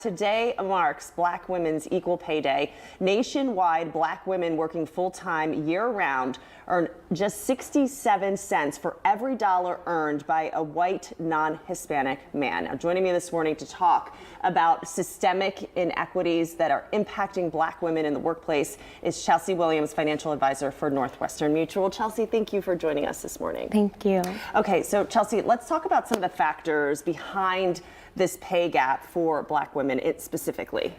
Today marks Black Women's Equal Pay Day. Nationwide, Black women working full-time year-round earn just 67 cents for every dollar earned by a white, non-Hispanic man. Now, joining me this morning to talk about systemic inequities that are impacting Black women in the workplace is Chelsea Williams, financial advisor for Northwestern Mutual. Chelsea, thank you for joining us this morning. Thank you. Okay, so Chelsea, let's talk about some of the factors behind this pay gap for Black women specifically.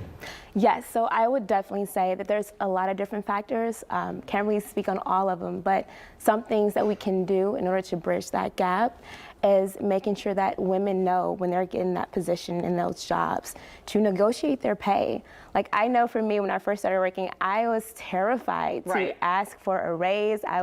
Yes, so I would definitely say that there's a lot of different factors. Can't really speak on all of them, but some things that we can do in order to bridge that gap is making sure that women know when they're getting that position in those jobs to negotiate their pay. Like, I know for me, when I first started working, I was terrified to ask for a raise. I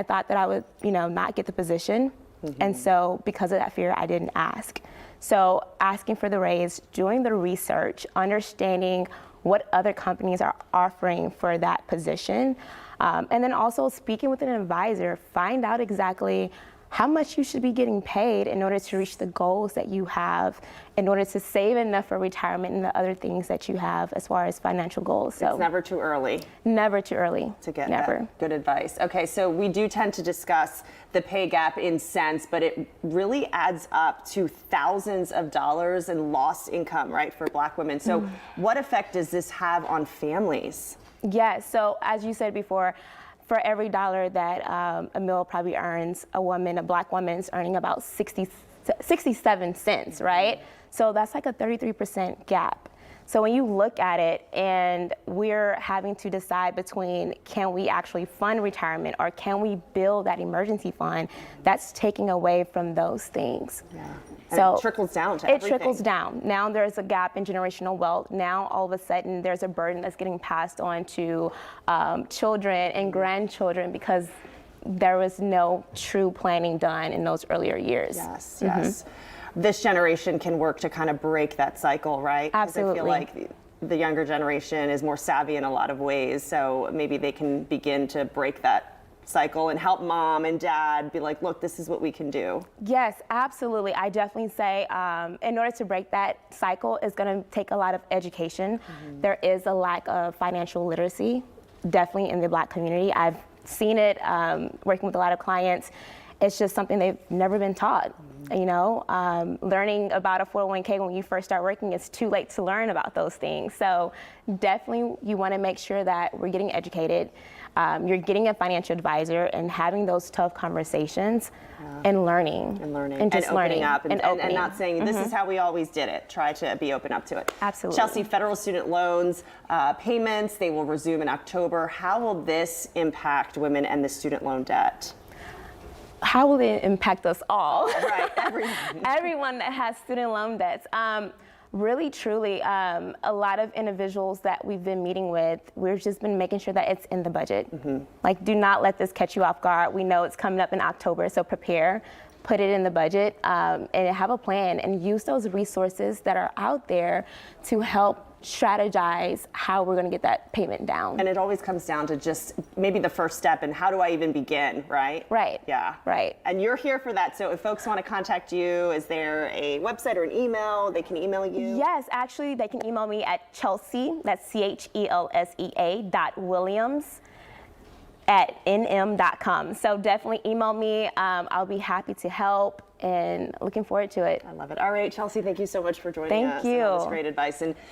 thought that I would, not get the position. And so because of that fear, I didn't ask. So asking for the raise, doing the research, understanding what other companies are offering for that position, and then also speaking with an advisor, find out exactly how much you should be getting paid in order to reach the goals that you have, in order to save enough for retirement and the other things that you have as far as financial goals. So it's never too early. Never too early. To get that good advice. Okay, so we do tend to discuss the pay gap in cents, but it really adds up to thousands of dollars in lost income, right, for Black women. So what effect does this have on families? Yes, so as you said before, for every dollar that a male probably earns, a Black woman is earning about 67 cents, right? So that's like a 33% gap. So when you look at it and we're having to decide between can we actually fund retirement or can we build that emergency fund, that's taking away from those things. Yeah. So it trickles down to everything. It trickles down. Now there's a gap in generational wealth. Now all of a sudden there's a burden that's getting passed on to children and grandchildren because there was no true planning done in those earlier years. Yes, yes. This generation can work to kind of break that cycle, right? Absolutely. I feel like the younger generation is more savvy in a lot of ways, so maybe they can begin to break that cycle and help mom and dad be like, look, this is what we can do. Yes, absolutely. I definitely say in order to break that cycle, it's going to take a lot of education. There is a lack of financial literacy, definitely in the Black community. I've seen it working with a lot of clients. It's just something they've never been taught. Learning about a 401k when you first start working, it's too late to learn about those things. So definitely you want to make sure that we're getting educated. You're getting a financial advisor and having those tough conversations and learning. And just opening learning. Up and not saying this is how we always did it. Try to be open up to it. Absolutely. Chelsea, federal student loans payments, they will resume in October. How will this impact women and the student loan debt? How will it impact us all? Right, everyone. Everyone that has student loan debts. Really, truly, a lot of individuals that we've been meeting with, we've just been making sure that it's in the budget. Like, do not let this catch you off guard. We know it's coming up in October, so prepare, put it in the budget, and have a plan and use those resources that are out there to help strategize how we're going to get that payment down. And it always comes down to just maybe the first step and how do I even begin, right? Right. Yeah. Right. And you're here for that. So if folks want to contact you, is there a website or an email they can email you? Yes, actually, they can email me at Chelsea, that's CHELSEA.Williams@nm.com. So definitely email me. I'll be happy to help and looking forward to it. I love it. All right, Chelsea, thank you so much for joining us. Thank you. And all this great advice. And